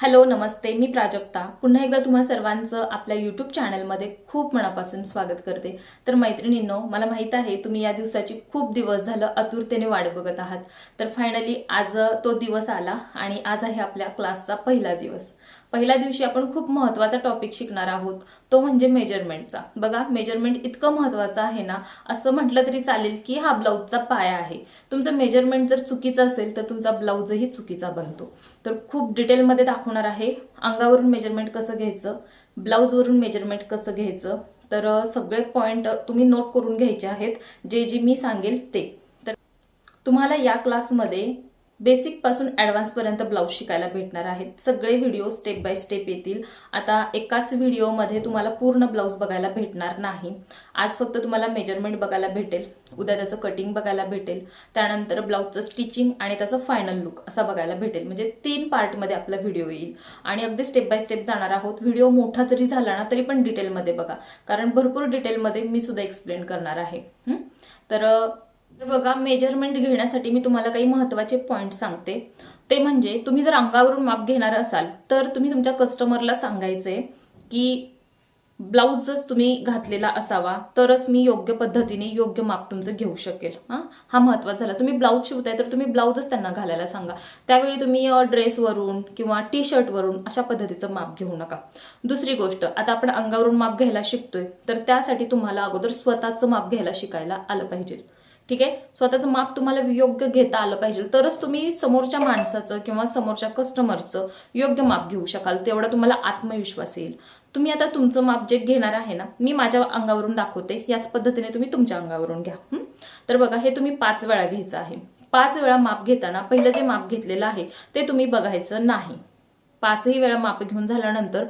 Hello नमस्ते, मी प्राजक्ता पुन्हा एकदा तुम्हा सर्वांचं आपल्या यूट्यूब चॅनलमध्ये खूप मनापासून स्वागत करते। तर मैत्रिणींनो, मला माहित आहे तुम्ही या दिवसाची खूप दिवस झालं आतुरतेने वाट बघत आहात। तर फायनली आज तो दिवस आला आणि आज आहे आपल्या क्लासचा पहिला दिवस। पहिल्या दिवशी आपण खूप महत्त्वाचा टॉपिक शिकणार आहोत, तो म्हणजे मेजरमेंटचा। बघा, मेजरमेंट इतकं महत्त्वाचं आहे ना, असं म्हटलं तरी चालेल की हा ब्लाऊजचा पाया आहे। तुमचं मेजरमेंट जर चुकीचं असेल तर तुमचा ब्लाऊजही चुकीचा बनतो। तर खूप डिटेलमध्ये दाखवणार आहे, अंगावरून मेजरमेंट कसं घ्यायचं, ब्लाऊजवरून मेजरमेंट कसं घ्यायचं। तर सगळे पॉइंट तुम्ही नोट करून घ्यायचे आहेत, जे मी सांगेल ते। तर तुम्हाला या क्लासमध्ये बेसिक पासून ॲडव्हान्स पर्यंत ब्लाऊज शिकायला भेटणार आहेत। सगळे व्हिडिओ स्टेप बाय स्टेप येतील। आता एकाच व्हिडिओमध्ये तुम्हाला पूर्ण ब्लाऊज बघायला भेटणार नाही। आज फक्त तुम्हाला मेजरमेंट बघायला भेटेल, उद्या त्याचं कटिंग बघायला भेटेल, त्यानंतर ब्लाऊजचं स्टिचिंग आणि त्याचं फायनल लुक असा बघायला भेटेल। म्हणजे 3 पार्टमध्ये आपला व्हिडिओ येईल आणि अगदी स्टेप बाय स्टेप जाणार आहोत। व्हिडिओ मोठा जरी झाला ना तरी पण डिटेलमध्ये बघा, कारण भरपूर डिटेलमध्ये मी सुद्धा एक्सप्लेन करणार आहे। तर बघा, मेजरमेंट घेण्यासाठी मी तुम्हाला काही महत्त्वाचे पॉइंट सांगते। ते म्हणजे तुम्ही जर अंगावरून माप घेणार असाल तर तुम्ही तुमच्या कस्टमरला सांगायचे की ब्लाऊजच तुम्ही घातलेला असावा, तरच मी योग्य पद्धतीने योग्य माप तुमचं घेऊ शकेल। हा महत्त्वाचा झाला। तुम्ही ब्लाऊज शिवताय तर तुम्ही ब्लाऊजच त्यांना घालायला सांगा। त्यावेळी तुम्ही ड्रेसवरून किंवा टी शर्टवरून अशा पद्धतीचं माप घेऊ नका। दुसरी गोष्ट, आता आपण अंगावरून माप घ्यायला शिकतोय तर त्यासाठी तुम्हाला अगोदर स्वतःचं माप घ्यायला शिकायला आलं पाहिजे। ठीक आहे, स्वतःचं माप तुम्हाला योग्य घेता आलं पाहिजे, तरच तुम्ही समोरच्या माणसाचं किंवा समोरच्या कस्टमरचं योग्य माप घेऊ शकाल। तेवढा तुम्हाला आत्मविश्वास येईल। तुम्ही आता तुमचं माप जे घेणार आहे ना, मी माझ्या अंगावरून दाखवते, याच पद्धतीने तुम्ही तुमच्या अंगावरून घ्या। तर बघा, हे तुम्ही 5 वेळा घ्यायचं आहे। 5 वेळा माप घेताना पहिलं जे माप घेतलेलं आहे ते तुम्ही बघायचं नाही। 5ही वेळा माप घेऊन झाल्यानंतर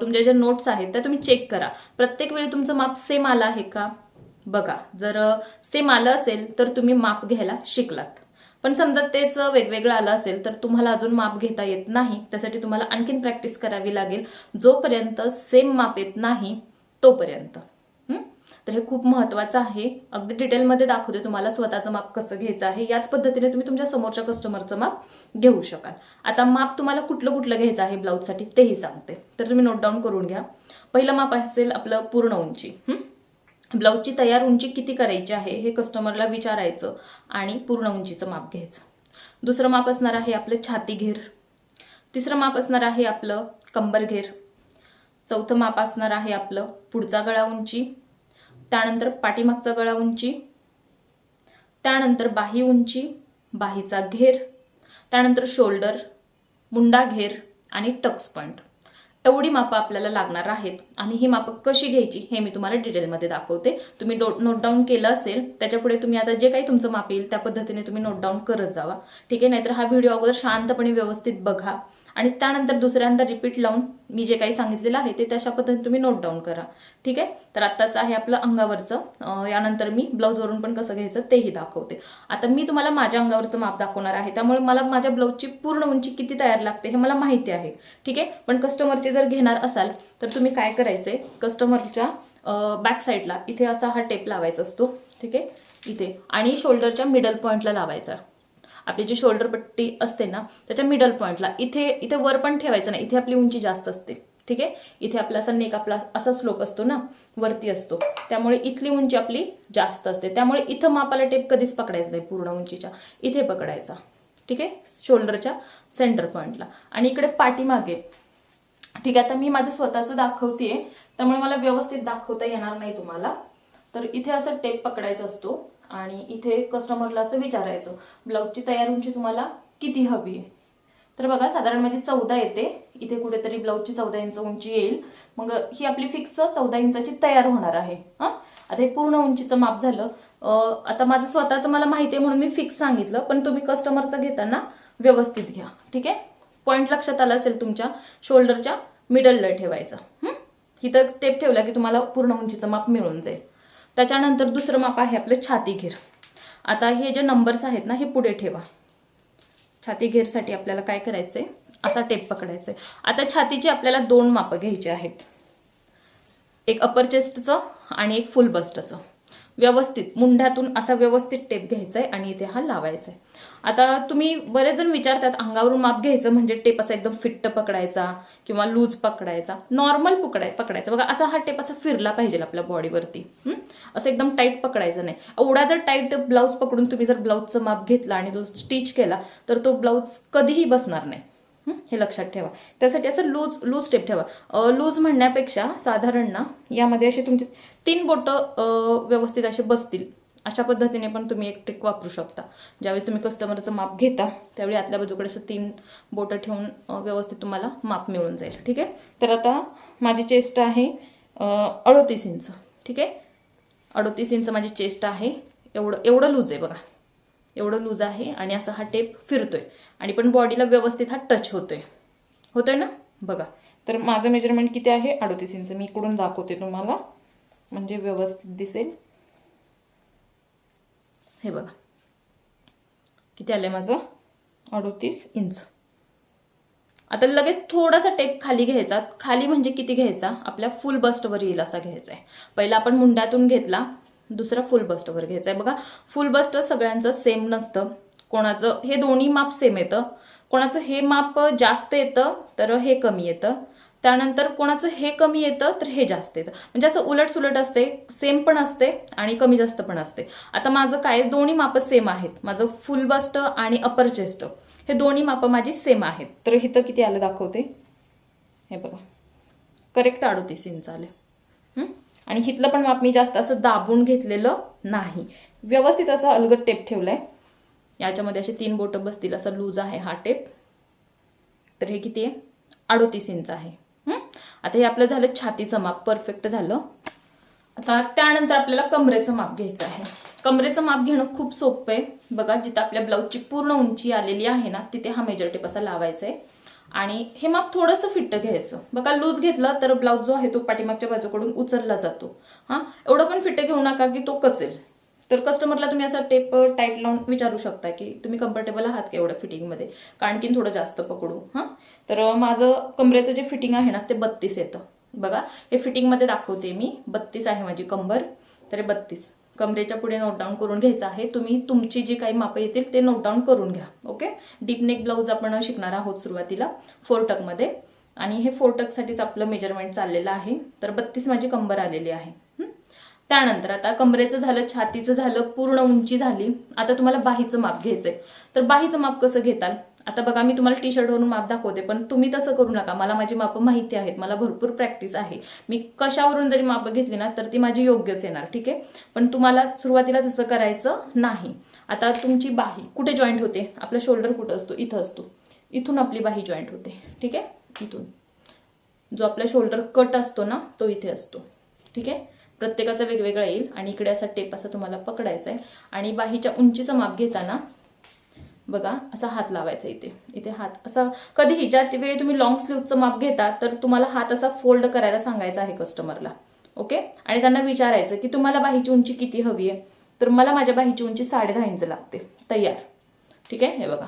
तुमच्या ज्या नोट्स आहेत त्या तुम्ही चेक करा। प्रत्येक वेळी तुमचं माप सेम आलं आहे का बघा। जर सेम आलं असेल तर तुम्ही माप घ्यायला शिकलात। पण समजा तेच वेगवेगळं आलं असेल तर तुम्हाला अजून माप घेता येत नाही। त्यासाठी तुम्हाला आणखीन प्रॅक्टिस करावी लागेल। जोपर्यंत सेम माप येत नाही तोपर्यंत। तर हे खूप महत्त्वाचं आहे। अगदी डिटेलमध्ये दाखवते तुम्हाला स्वतःचं माप कसं घ्यायचं आहे। याच पद्धतीने तुम्ही तुमच्या समोरच्या कस्टमरचं माप घेऊ शकाल। आता माप तुम्हाला कुठलं कुठलं घ्यायचं आहे ब्लाऊजसाठी तेही सांगते, तर तुम्ही नोट डाऊन करून घ्या। पहिलं माप असेल आपलं पूर्ण उंची। ब्लाऊजची तयार उंची किती करायची आहे हे कस्टमरला विचारायचं आणि पूर्ण उंचीचं माप घ्यायचं। दुसरं माप असणार आहे आपलं छाती घेर। तिसरं माप असणार आहे आपलं कंबर घेर। चौथं माप असणार आहे आपलं पुढचा गळा उंची, त्यानंतर पाठीमागचा गळा उंची, त्यानंतर बाही उंची, बाहीचा घेर, त्यानंतर शोल्डर, मुंडा घेर आणि टक्स पॉइंट। एवढी मापं आपल्याला लागणार आहेत आणि ही मापं कशी घ्यायची हे मी तुम्हाला डिटेलमध्ये दाखवते। तुम्ही नोट डाऊन केलं असेल, त्याच्यापुढे तुम्ही आता जे काही तुमचं माप येईल त्या पद्धतीने तुम्ही नोट डाऊन करत जावा। ठीक आहे, नाहीतर हा व्हिडिओ अगोदर शांतपणे व्यवस्थित बघा आणि त्यानंतर दुसऱ्यांदा रिपीट लावून मी जे काही सांगितलेलं आहे ते तशा पद्धतीने तुम्ही नोट डाऊन करा। ठीक आहे, तर आत्ताच आहे आपलं अंगावरचं, यानंतर मी ब्लाऊजवरून पण कसं घ्यायचं तेही दाखवते। आता मी तुम्हाला माझ्या अंगावरचं माप दाखवणार आहे, त्यामुळे मला माझ्या ब्लाऊजची पूर्ण उंची किती तयार लागते हे मला माहिती आहे। ठीक आहे, पण कस्टमरची जर घेणार असाल तर तुम्ही काय करायचंय, कस्टमरच्या बॅक साईडला इथे असा हा टेप लावायचा असतो। ठीक आहे, इथे आणि शोल्डरच्या मिडल पॉइंटला लावायचा। आपली जी शोल्डर पट्टी असते ना त्याच्या मिडल पॉइंटला, इथे वर पण ठेवायचं नाही, इथे आपली उंची जास्त असते। ठीक आहे, इथे आपला असा नेक आपला असा स्लोप असतो ना, वरती असतो, त्यामुळे इथली उंची आपली जास्त असते। त्यामुळे इथं मापाला टेप कधीच पकडायचा नाही, पूर्ण उंचीच्या इथे पकडायचा। ठीक आहे, शोल्डरच्या सेंटर पॉइंटला आणि इकडे पाठीमागे। ठीक आहे, आता मी माझं स्वतःचं दाखवतेय त्यामुळे मला व्यवस्थित दाखवता येणार नाही तुम्हाला। तर इथे असं टेप पकडायचा असतो आणि इथे कस्टमरला असं विचारायचं ब्लाऊजची तयार उंची तुम्हाला किती हवी आहे। तर बघा, साधारण माझी 14 येते, इथे कुठेतरी ब्लाऊजची 14 इंच उंची येईल। मग ही आपली फिक्स 14 इंचाची तयार होणार आहे। आता हे पूर्ण उंचीचं माप झालं। आता माझं स्वतःचं मला माहिती आहे म्हणून मी फिक्स सांगितलं, पण तुम्ही कस्टमरचं घेताना व्यवस्थित घ्या। ठीक आहे, पॉइंट लक्षात आला असेल तुमच्या, शोल्डरच्या मिडलला ठेवायचा। इथं टेप ठेवला की तुम्हाला पूर्ण उंचीचं माप मिळून जाईल। त्याच्यानंतर दुसरं माप आहे आपलं छाती घेर। आता हे जे नंबर्स आहेत ना हे पुढे ठेवा। छाती घेरसाठी आपल्याला काय करायचंय, असा टेप पकडायचंय। आता छातीचे आपल्याला 2 मापं घ्यायचे आहेत, एक अपर चेस्टचं आणि एक फुल बस्टचं। व्यवस्थित मुंढ्यातून असा व्यवस्थित टेप घ्यायचा आहे आणि इथे हा लावायचा आहे। आता तुम्ही बरेच जण विचारतात अंगावरून माप घ्यायचं म्हणजे टेप असा एकदम फिट्ट पकडायचा किंवा लूज पकडायचा, नॉर्मल पकडायचा बघा, असा हा टेप असा फिरला पाहिजे आपल्या बॉडीवरती, असं एकदम टाईट पकडायचं नाही. एवढा जर टाईट ब्लाऊज पकडून तुम्ही जर ब्लाऊजचं माप घेतला आणि तो स्टिच केला तर तो ब्लाऊज कधीही बसणार नाही, हे लक्षात ठेवा. त्यासाठी असं लूज टेप ठेवा. लूज म्हणण्यापेक्षा साधारण ना यामध्ये असे तुमचे 3 बोटं व्यवस्थित असे बसतील अशा पद्धतीने पण तुम्ही एक ट्रिक वापरू शकता. ज्यावेळेस तुम्ही कस्टमरचं माप घेता त्यावेळी आतल्या बाजूकडे असं 3 बोटं ठेवून व्यवस्थित तुम्हाला माप मिळून जाईल. ठीक आहे. तर आता माझी चेस्ट आहे 38 इंच. ठीक आहे. 38 इंच माझी चेस्ट आहे. एवढं लूज आहे बघा, एवढं लूज आहे आणि असा हा टेप फिरतोय आणि पण बॉडीला व्यवस्थित हा टच होतोय ना बघा. तर माझं मेजरमेंट किती आहे? 38 इंच. मी इकडून दाखवते तुम्हाला म्हणजे व्यवस्थित दिसेल. हे बघा किती आलंय माझं, 38 इंच. आता लगेच थोडासा टेप खाली घ्यायचा. खाली म्हणजे किती घ्यायचा? आपल्या फुल बस्टवर येईल असा घ्यायचा आहे. पहिला आपण मुंड्यातून घेतला, दुसरा फुल बस्टवर घ्यायचा आहे. बघा फुल बस्ट सगळ्यांचं सेम नसतं, कोणाचं हे दोन्ही माप सेम येतं, कोणाचं हे माप जास्त येतं तर हे कमी येतं, त्यानंतर कोणाचं हे कमी येतं तर हे जास्त येतं. म्हणजे असं उलट सुलट असते, सेम पण असते आणि कमी जास्त पण असते. आता माझं काय, दोन्ही माप सेम आहेत. माझं फुल बस्ट आणि अपर चेस्ट हे दोन्ही माप माझी सेम आहेत. तर इथं किती आलं दाखवते, हे बघा करेक्ट 38 इंच आले. आणि हिथलं पण माप मी जास्त असं दाबून घेतलेलं नाही, व्यवस्थित असं अलगद टेप ठेवलाय. याच्यामध्ये असे 3 बोटं बसतील असं लूज आहे हा टेप. तर हे किती आहे? 38 इंच आहे. आता हे आपलं झालं छातीचं माप, परफेक्ट झालं. आता त्यानंतर आपल्याला कमरेचं माप घ्यायचं आहे. कमरेचं माप घेणं खूप सोपं आहे. बघा जिथं आपल्या ब्लाऊजची पूर्ण उंची आलेली आहे ना तिथे हा मेजर टेप असा लावायचा आहे आणि हे माप थोडंसं फिट्ट घ्यायचं. बघा लूज घेतलं तर ब्लाऊज जो आहे तो पाठीमागच्या बाजूकडून उचलला जातो. एवढं पण फिट्ट घेऊ नका की तो कचेल. तर कस्टमरला तुम्ही असा टेप टाईट लावून विचारू शकता की तुम्ही कम्फर्टेबल आहात का एवढ्या फिटिंगमध्ये, का आणखीन थोडं जास्त पकडू. तर माझं कमरेचं जे फिटिंग आहे ना ते 32 येतं. बघा हे फिटिंगमध्ये दाखवते मी, 32 आहे माझी कंबर. तर 32 कमरेच्या पुढे नोट डाऊन करून घ्यायचं आहे. तुम्ही तुमची जी काही मापं येतील ते नोट डाऊन करून घ्या. ओके. डीप नेक ब्लाऊज आपण शिकणार आहोत सुरुवातीला 4 टकमध्ये आणि हे 4 टकसाठीच आपलं मेजरमेंट चाललेलं आहे. तर 32 माझी कंबर आलेली आहे. त्यानंतर आता कमरेचं झालं, छातीचं झालं, पूर्ण उंची झाली. आता तुम्हाला बाहीचं माप घ्यायचंय. तर बाहीचं माप कसं घेताल? आता बघा मी तुम्हाला टी शर्टवरून माप दाखवते पण तुम्ही तसं करू नका. मला माझी मापं माहिती आहेत, मला भरपूर प्रॅक्टिस आहे. मी कशावरून जरी मापं घेतली ना तर ती माझी योग्यच येणार. ठीक आहे. पण तुम्हाला सुरुवातीला तसं करायचं नाही. आता तुमची बाही कुठे जॉईंट होते? आपला शोल्डर कुठं असतो? इथं असतो. इथून आपली बाही जॉईंट होते. ठीक आहे. इथून जो आपला शोल्डर कट असतो ना तो इथे असतो. ठीक आहे. प्रत्येकाचा वेगवेगळा येईल आणि इकडे असा टेप असा तुम्हाला पकडायचा आहे आणि बाहीच्या उंचीचं माप घेताना बघा असा हात लावायचा. इथे हात असा, कधीही ज्या वेळी तुम्ही लॉंग स्लीवचं माप घेता तर तुम्हाला हात असा फोल्ड करायला सांगायचा आहे कस्टमरला. ओके. आणि त्यांना विचारायचं की तुम्हाला बाहीची उंची किती हवी आहे? तर मला माझ्या बाहीची उंची 10.5 इंच लागते. तयार. ठीक आहे. हे बघा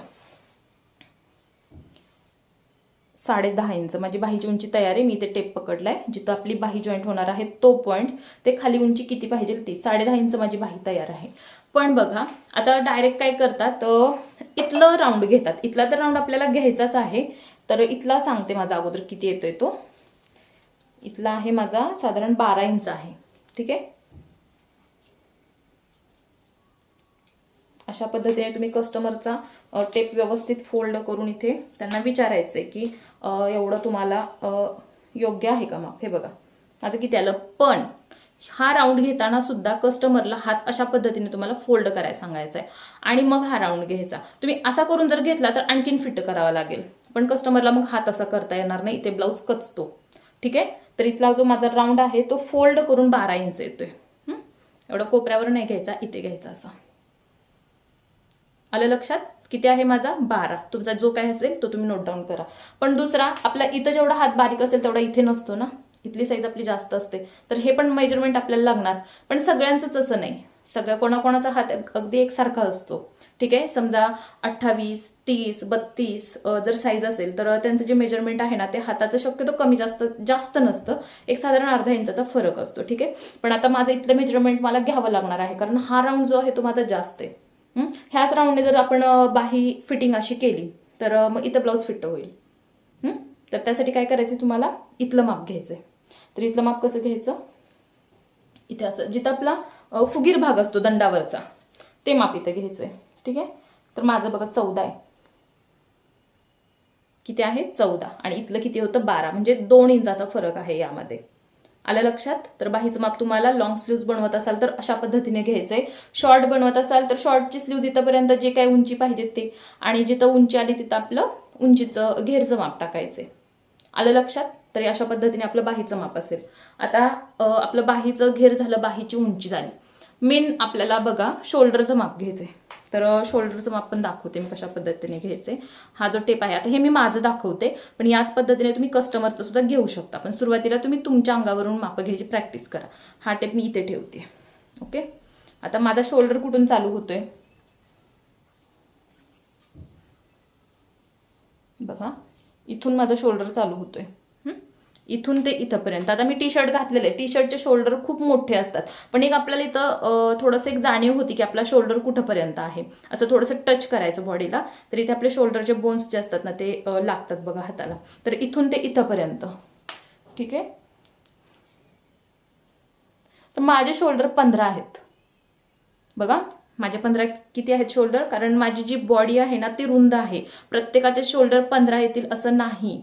10.5 इंच माझी बाहीची उंची तयार आहे. मी इथे टेप पकडलाय, जिथं आपली बाही जॉईंट होणार आहे तो पॉईंट, ते खाली उंची किती पाहिजे ती 10.5 इंच माझी बाही तयार आहे. पण बघा आता डायरेक्ट काय करतात, इथलं राऊंड घेतात. इथला तर राऊंड आपल्याला घ्यायचाच आहे. तर इथला सांगते माझा अगोदर किती येतोय तो. इथला आहे माझा साधारण 12 इंच आहे. ठीक आहे. अशा पद्धतीने तुम्ही कस्टमरचा टेप व्यवस्थित फोल्ड करून इथे त्यांना विचारायचंय की एवढं तुम्हाला योग्य आहे का माप. हे बघा माझं किती आलं. पण हा राऊंड घेताना सुद्धा कस्टमरला हात अशा पद्धतीने तुम्हाला फोल्ड करायला सांगायचा आहे आणि मग हा राऊंड घ्यायचा. तुम्ही असा करून जर घेतला तर आणखीन फिट करावा लागेल, पण कस्टमरला मग हात असा करता येणार नाही, इथे ब्लाऊज कचतो. ठीक आहे. तर इथला जो माझा राऊंड आहे तो फोल्ड करून 12 इंच येतोय. एवढं कोपऱ्यावर नाही घ्यायचा, इथे घ्यायचा असा. आलं लक्षात? किती आहे माझा? 12. तुमचा जो काय असेल तो तुम्ही नोट डाऊन करा. पण दुसरा आपला इथं जेवढा हात बारीक असेल तेवढा इथे नसतो ना, इथली साईज आपली जास्त असते. तर हे पण मेजरमेंट आपल्याला लागणार. पण सगळ्यांचंच असं नाही, सगळ्या कोणाकोणाचा हात अगदी एकसारखा असतो. ठीक आहे. समजा 28, 30, 32 जर साईज असेल तर त्यांचं जे मेजरमेंट आहे ना ते हाताचं शक्यतो कमी जास्त नसतं, एक साधारण अर्धा इंचाचा फरक असतो. ठीक आहे. पण आता माझं इथलं मेजरमेंट मला घ्यावं लागणार आहे कारण हा राऊंड जो आहे तो माझा जास्त आहे. ह्याच राऊंडने जर आपण बाही फिटिंग अशी केली तर मग इथं ब्लाऊज फिट होईल. तर त्यासाठी काय करायचं, तुम्हाला इथलं माप घ्यायचं आहे. तर इथलं माप कसं घ्यायचं, इथे असं जिथं आपला फुगीर भाग असतो दंडावरचा ते माप इथं घ्यायचं आहे. ठीक आहे. तर माझं बघा 14 आहे. किती आहे 14 आणि इथलं किती होतं 12, म्हणजे 2 इंचाचा फरक आहे यामध्ये. आलं लक्षात. तर बाहीचं माप तुम्हाला लॉंग स्लीव्ज बनवत असाल तर अशा पद्धतीने घ्यायचंय. शॉर्ट बनवत असाल तर शॉर्टची स्लीव्ज इथंपर्यंत जे काही उंची पाहिजे ते, आणि जिथं उंची आली तिथं आपलं उंचीचं घेरचं माप टाकायचंय. आलं लक्षात. तर अशा पद्धतीने आपलं बाहीचं माप असेल. आता आपलं बाहीचं घेर झालं, बाहीची उंची झाली. मेन आपल्याला बघा शोल्डरचं माप घ्यायचंय. तर शोल्डरचं माप पण दाखवते मी कशा पद्धतीने घ्यायचे. हा जो टेप आहे, आता हे मी माझं दाखवते, पण याच पद्धतीने तुम्ही कस्टमरचं सुद्धा घेऊ शकता. पण सुरुवातीला तुम्ही तुमच्या अंगावरून माप घ्यायची प्रॅक्टिस करा. हा टेप मी इथे ठेवते. ओके. आता माझा शोल्डर कुठून चालू होतोय बघा, इथून माझा शोल्डर चालू होतोय. इथून ते इथंपर्यंत. आता मी टी शर्ट घातलेले, टी शर्टचे शोल्डर खूप मोठे असतात, पण एक आपल्याला इथं थोडंसं एक जाणीव होती की आपला शोल्डर कुठंपर्यंत आहे, असं थोडंसं टच करायचं बॉडीला. तर इथे आपले शोल्डरचे बोन्स जे असतात ना ते लागतात बघा हाताला. तर इथून ते इथंपर्यंत. ठीक आहे. तर माझे शोल्डर 15 आहेत बघा. माझे 15 किती आहेत शोल्डर, कारण माझी जी बॉडी आहे ना ती रुंद आहे. प्रत्येकाचे शोल्डर 15 येतील असं नाही.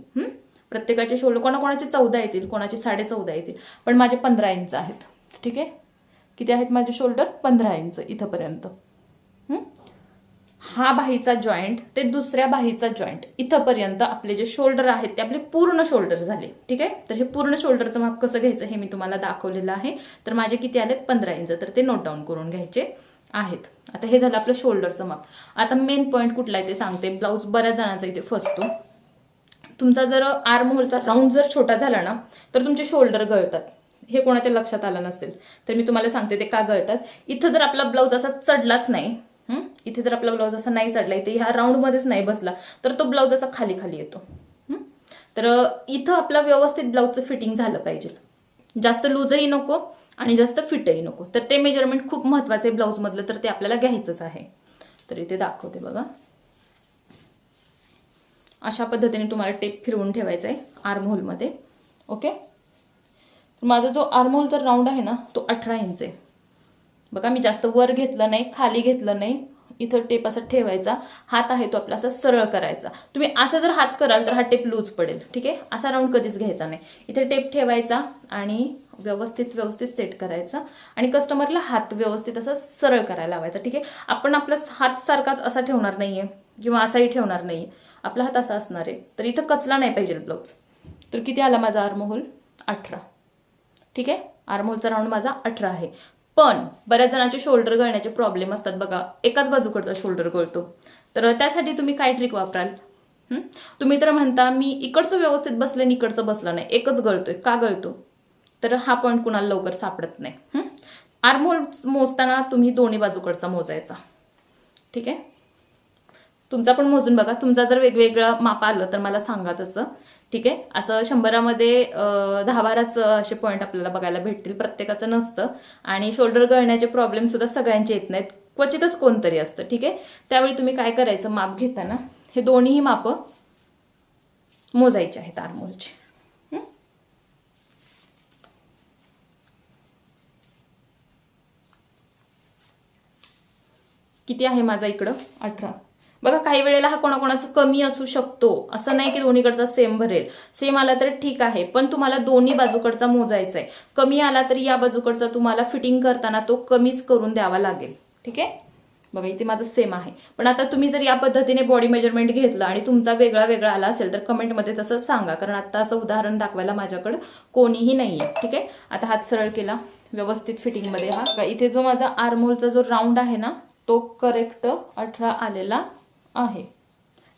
प्रत्येकाचे शोल्डर कोणाकोणाचे 14 येतील, कोणाचे 14.5 येतील, पण माझे 15 इंच आहेत. ठीक आहे. किती आहेत माझे शोल्डर, 15 इंच इथंपर्यंत. हा बाहीचा जॉईंट ते दुसऱ्या बाहीचा जॉईंट इथंपर्यंत आपले जे शोल्डर आहेत ते आपले पूर्ण शोल्डर झाले. ठीक आहे. तर हे पूर्ण शोल्डरचं माप कसं घ्यायचं हे मी तुम्हाला दाखवलेलं आहे. तर माझे किती आलेत 15 इंच, तर ते नोट डाऊन करून घ्यायचे आहेत. आता हे झालं आपलं शोल्डरचं माप. आता मेन पॉईंट कुठला आहे ते सांगते. ब्लाऊज बऱ्याच जणांचा इथे फसतो. तुमचा जर आर्म होलचा राऊंड जर छोटा झाला ना तर तुमचे शोल्डर गळतात. हे कोणाच्या लक्षात आलं नसेल तर मी तुम्हाला सांगते ते का गळतात. इथं जर आपला ब्लाऊज असा चढलाच नाही, इथे जर आपला ब्लाऊज असा नाही चढला, इथे ह्या राऊंडमध्येच नाही बसला, तर तो ब्लाऊज असा खाली खाली येतो. तर इथं आपला व्यवस्थित ब्लाऊजचं फिटिंग झालं पाहिजे. जास्त लूजही नको आणि जास्त फिटही नको. तर ते मेजरमेंट खूप महत्वाचं आहे ब्लाऊजमधलं, तर ते आपल्याला घ्यायचंच आहे. तर इथे दाखवते बघा. अशा पद्धतीने तुम्हाला टेप फिरवून ठेवायचा आहे आर्म होलमध्ये. ओके. माझा जो आर्म होलचा राऊंड आहे ना तो 18 इंच आहे बघा. मी जास्त वर घेतलं नाही, खाली घेतलं नाही. इथं टेप असा ठेवायचा. हात आहे तो आपला असा सरळ करायचा. तुम्ही असं जर हात कराल तर हा टेप लूज पडेल. ठीक आहे. असा राऊंड कधीच घ्यायचा नाही. इथे टेप ठेवायचा आणि व्यवस्थित सेट करायचा आणि कस्टमरला हात व्यवस्थित असा सरळ करायला लावायचा. ठीक आहे. आपण आपला हात सारखाच असा ठेवणार नाहीये किंवा असाही ठेवणार नाहीये. आपला हात असा असणार आहे. तर इथं कचला नाही पाहिजे ब्लाऊज. तर किती आला माझा आर्म होल, 18. ठीक आहे. आर्म होलचा राऊंड माझा 18 आहे. पण बऱ्याच जणांचे शोल्डर गळण्याचे प्रॉब्लेम असतात बघा. एकाच बाजूकडचा शोल्डर गळतो. तर त्यासाठी तुम्ही काय ट्रिक वापराल. तुम्ही तर म्हणता मी इकडचं व्यवस्थित बसलं आणि इकडचं बसलं नाही, एकच गळतोय. का गळतो. तर हा पॉईंट कुणाला लवकर सापडत नाही. आर्म होल मोजताना तुम्ही दोन्ही बाजूकडचा मोजायचा. ठीक आहे. तुमचा पण मोजून बघा. तुमचा जर वेगवेगळं माप आलं तर मला सांगा तसं. ठीक आहे. असं 100मध्ये 10-12च असे पॉईंट आपल्याला बघायला भेटतील. प्रत्येकाचं नसतं. आणि शोल्डर गळण्याचे प्रॉब्लेम सुद्धा सगळ्यांचे येत नाहीत, क्वचितच कोणतरी असतं. ठीक आहे. त्यावेळी तुम्ही काय करायचं, माप घेताना हे दोन्ही मापं मोजायचे आहेत आर्म होलची. किती आहे माझा इकडं 18 बघा. काही वेळेला हा कोणाकोणाचा कमी असू शकतो, असं नाही की दोन्हीकडचा सेम भरेल. सेम आला तर ठीक आहे, पण तुम्हाला दोन्ही बाजूकडचा मोजायचा आहे. कमी आला तरी या बाजूकडचा तुम्हाला फिटिंग करताना तो कमीच करून द्यावा लागेल. ठीक आहे. बघा इथे माझं सेम आहे. पण आता तुम्ही जर या पद्धतीने बॉडी मेजरमेंट घेतलं आणि तुमचा वेगळा वेगळा आला असेल तर कमेंटमध्ये तसं सांगा, कारण आता असं उदाहरण दाखवायला माझ्याकडे कोणीही नाहीये. ठीक आहे. आता हात सरळ केला व्यवस्थित फिटिंगमध्ये. हा इथे जो माझा आर्म होलचा जो राऊंड आहे ना तो करेक्ट 18 आलेला आहे.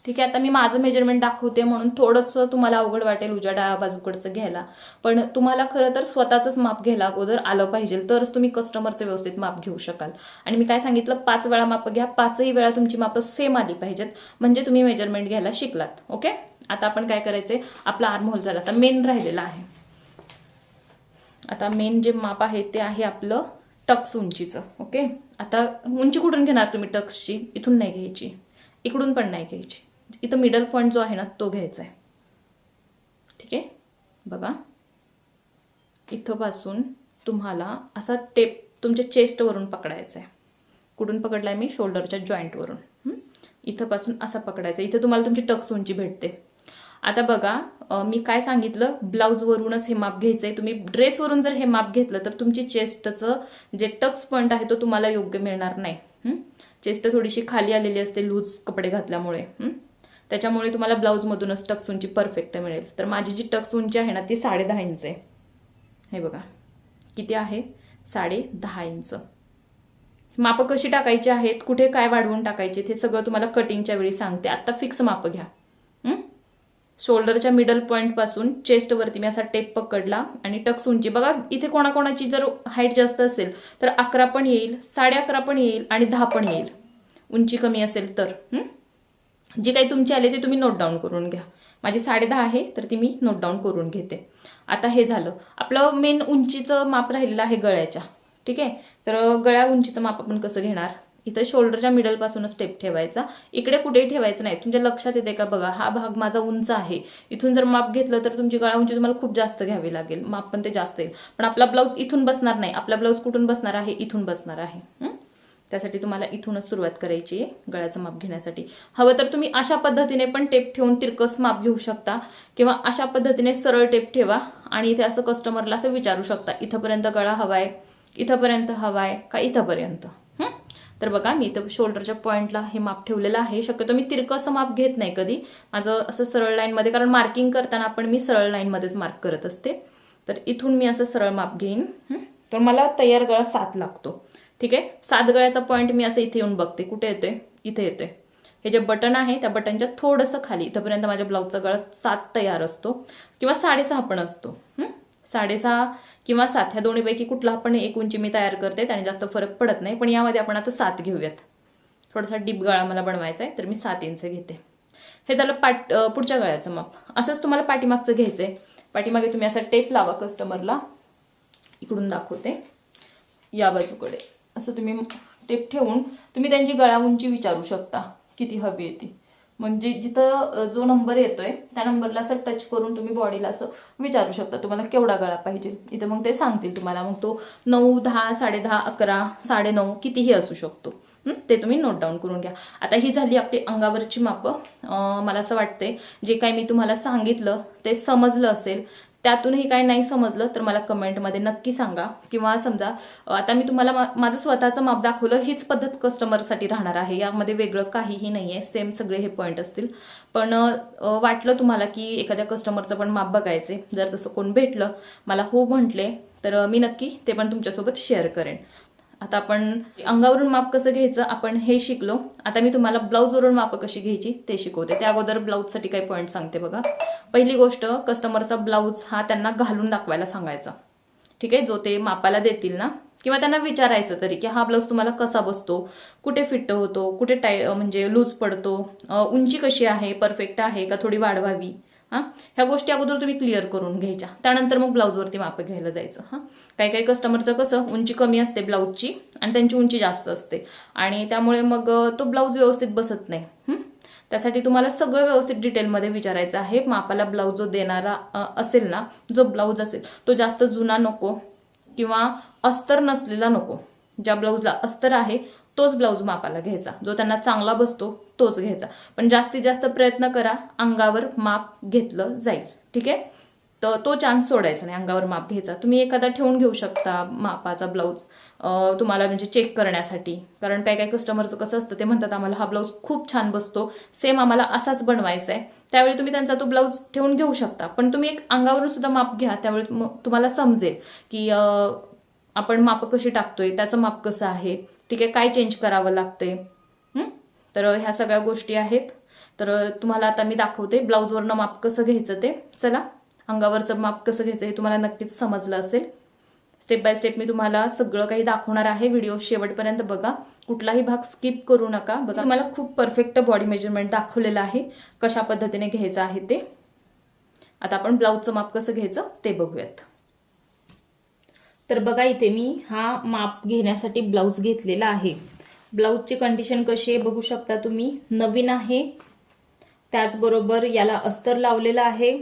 ठीक आहे. आता मी माझं मेजरमेंट दाखवते म्हणून थोडंसं तुम्हाला अवघड वाटेल उजव्या डाव्या बाजूकडचं घ्यायला, पण तुम्हाला खरं तर स्वतःच माप घ्यायला अगोदर आलं पाहिजे, तरच तुम्ही कस्टमरचं व्यवस्थित माप घेऊ शकाल. आणि मी काय सांगितलं, 5 वेळा माप घ्या, 5ही वेळा तुमची माप सेम आली पाहिजेत, म्हणजे तुम्ही मेजरमेंट घ्यायला शिकलात. ओके. आता आपण काय करायचंय, आपला आर्म होल झाला. आता मेन राहिलेला आहे. आता मेन जे माप आहे ते आहे आपलं टक्स उंचीचं. ओके, आता उंची कुठून घेणार तुम्ही टक्सची? इथून नाही घ्यायची, इकडून पण नाही घ्यायची, इथं मिडल पॉईंट जो आहे ना तो घ्यायचा आहे. ठीक आहे, बघा इथं पासून तुम्हाला असा टेप तुमच्या चेस्टवरून पकडायचा आहे. कुठून पकडलाय मी? शोल्डरच्या जॉईंटवरून. इथं पासून असा पकडायचा, इथे तुम्हाला तुमची टक्स उंची भेटते. आता बघा मी काय सांगितलं, ब्लाऊजवरूनच हे माप घ्यायचं आहे. तुम्ही ड्रेसवरून जर हे माप घेतलं तर तुमची चेस्टचं जे टक्स पॉईंट आहे तो तुम्हाला योग्य मिळणार नाही. चेस्ट थोडीशी खाली आलेली असते लूज कपडे घातल्यामुळे, त्याच्यामुळे तुम्हाला ब्लाऊजमधूनच टक्स उंची परफेक्ट मिळेल. तर माझी जी टक्स उंची आहे ना ती 10.5 इंच आहे. हे बघा किती आहे, 10.5 इंच. मापं कशी टाकायची आहेत, कुठे काय वाढवून टाकायचे ते सगळं तुम्हाला कटिंगच्या वेळी सांगते. आता फिक्स मापं घ्या. शोल्डरच्या मिडल पॉईंट पासून चेस्टवरती मी असा टेप पकडला आणि टक्स उंची बघा. इथे कोणाकोणाची जर हाईट जास्त असेल तर 11 पण येईल, 11.5 पण येईल आणि 10 पण येईल. उंची कमी असेल तर जी काही तुमची आली ते तुम्ही नोट डाऊन करून घ्या. माझी 10.5 आहे तर ती मी नोट डाऊन करून घेते. आता हे झालं आपलं मेन उंचीचं माप राहिलेलं आहे गळ्याच्या. ठीक आहे, तर गळ्या उंचीचं माप आपण कसं घेणार? इथं शोल्डरच्या मिडल पासूनच स्टेप ठेवायचा, इकडे कुठेही ठेवायचं नाही. तुमच्या लक्षात येते का? बघा हा भाग माझा उंच आहे, इथून जर माप घेतलं तर तुमची गळा उंची तुम्हाला खूप जास्त घ्यावी लागेल, माप पण ते जास्त येईल. पण आपला ब्लाऊज इथून बसणार नाही, आपला ब्लाऊज कुठून बसणार आहे? इथून बसणार आहे. त्यासाठी तुम्हाला इथूनच सुरुवात करायची आहे गळ्याचं माप घेण्यासाठी. हवं तर तुम्ही अशा पद्धतीने पण टेप ठेवून तिरकस माप घेऊ शकता, किंवा अशा पद्धतीने सरळ टेप ठेवा आणि इथे असं कस्टमरला असं विचारू शकता, इथंपर्यंत गळा हवाय, इथंपर्यंत हवाय का इथंपर्यंत. तर बघा मी इथं शोल्डरच्या पॉईंटला हे माप ठेवलेलं आहे. शक्यतो मी तिरकं माप घेत नाही कधी, माझं असं सरळ लाईनमध्ये, कारण मार्किंग करताना आपण मी सरळ लाईनमध्येच मार्क करत असते. तर इथून मी असं सरळ माप घेईन. तर मला तयार गळा 7 लागतो. ठीक आहे, 7 गळ्याचा पॉईंट मी असं इथे येऊन बघते, कुठे येतोय? इथे येतोय. हे जे बटन आहे त्या बटनच्या थोडंसं खाली इथंपर्यंत माझ्या ब्लाऊजचा गळा 7 तयार असतो, किंवा 6.5 पण असतो. 6.5 किंवा 7 ह्या दोन्हीपैकी कुठला पण एक उंची मी तयार करते आणि जास्त फरक पडत नाही. पण यामध्ये आपण आता 7 घेऊयात. थोडासा डीप गळा मला बनवायचा आहे तर मी 7 इंच घेते. हे झालं पुढच्या गळ्याचं माप. असंच तुम्हाला पाठीमागचं घ्यायचंय. पाठीमागे तुम्ही असा टेप लावा कस्टमरला, इकडून दाखवते, या बाजूकडे असं तुम्ही टेप ठेवून तुम्ही त्यांची गळा उंची विचारू शकता किती हवी आहे ती. म्हणजे जिथं जो नंबर येतोय त्या नंबरला असं टच करून तुम्ही बॉडीला असं विचारू शकता तुम्हाला केवढा गळा पाहिजे. इथं मग ते सांगतील तुम्हाला. मग तो 9, 10, 10.5, 11, 9.5 कितीही असू शकतो. ते तुम्ही नोट डाऊन करून घ्या. आता ही झाली आपली अंगावरची मापं. मला असं वाटते जे काही मी तुम्हाला सांगितलं ते समजलं असेल. त्यातूनही काय नाही समजलं तर मला कमेंटमध्ये नक्की सांगा. किंवा समजा आता मी तुम्हाला माझं स्वतःचं माप दाखवलं, हीच पद्धत कस्टमरसाठी राहणार आहे, यामध्ये वेगळं काहीही नाही आहे, सेम सगळे हे पॉईंट असतील. पण वाटलं तुम्हाला की एखाद्या कस्टमरचं पण माप बघायचे, जर तसं कोण भेटलं मला हो म्हटले तर मी नक्की ते पण तुमच्यासोबत शेअर करेन. आता आपण अंगावरून माप कसं घ्यायचं आपण हे शिकलो. आता मी तुम्हाला ब्लाऊजवरून माप कशी घ्यायची ते शिकवते. त्या अगोदर ब्लाऊजसाठी काही पॉईंट सांगते बघा. पहिली गोष्ट, कस्टमरचा ब्लाऊज हा त्यांना घालून दाखवायला सांगायचा. ठीक आहे, जो ते मापाला देतील ना, किंवा त्यांना विचारायचं तरी की हा ब्लाऊज तुम्हाला कसा बसतो, कुठे फिट होतो, कुठे म्हणजे लूज पडतो, उंची कशी आहे, परफेक्ट आहे का थोडी वाढवावी. ह्या गोष्टी अगोदर तुम्ही क्लिअर करून घ्यायच्या, त्यानंतर मग ब्लाऊजवरती माप घ्यायला जायचं. काही काही कस्टमरचं कसं उंची कमी असते ब्लाऊजची आणि त्यांची उंची जास्त असते आणि त्यामुळे मग तो ब्लाऊज व्यवस्थित बसत नाही. त्यासाठी तुम्हाला सगळं व्यवस्थित डिटेलमध्ये विचारायचं आहे. मापाला ब्लाऊज जो देणारा असेल ना, जो ब्लाऊज असेल तो जास्त जुना नको किंवा अस्तर नसलेला नको. ज्या ब्लाऊजला अस्तर आहे तोच ब्लाऊज मापाला घ्यायचा, जो त्यांना चांगला बसतो तोच घ्यायचा. पण जास्तीत जास्त प्रयत्न करा अंगावर माप घेतलं जाईल. ठीक आहे, तर तो चान्स सोडायचा नाही, अंगावर माप घ्यायचा. तुम्ही एखादा ठेवून घेऊ शकता मापाचा ब्लाऊज तुम्हाला म्हणजे चेक करण्यासाठी. कारण काही काही कस्टमरचं कसं असतं, ते म्हणतात आम्हाला हा ब्लाऊज खूप छान बसतो, सेम आम्हाला असाच बनवायचा आहे. त्यावेळी तुम्ही त्यांचा तो ब्लाऊज ठेवून घेऊ शकता. पण तुम्ही एक अंगावरून सुद्धा माप घ्या, त्यावेळी तुम्हाला समजेल की आपण माप कशी टाकतोय, त्याचं माप कसं आहे. ठीक आहे, काय चेंज करावं लागते. तर ह्या सगळ्या गोष्टी आहेत. तर तुम्हाला आता मी दाखवते ब्लाऊजवरनं माप कसं घ्यायचं ते. चला, अंगावरचं माप कसं घ्यायचं हे तुम्हाला नक्कीच समजलं असेल. स्टेप बाय स्टेप मी तुम्हाला सगळं काही दाखवणार आहे. व्हिडिओ शेवटपर्यंत बघा, कुठलाही भाग स्किप करू नका. बघा, तुम्हाला खूप परफेक्ट बॉडी मेजरमेंट दाखवलेलं आहे, कशा पद्धतीने घ्यायचं आहे ते. आता आपण ब्लाऊजचं माप कसं घ्यायचं ते बघूयात. तर बघा इथे मी हा माप घेण्यासाठी ब्लाऊज घेतलेला आहे. ब्लाऊजची कंडिशन कशी आहे बघू शकता तुम्ही, नवीन आहे. त्याचबरोबर याला अस्तर लावलेला आहे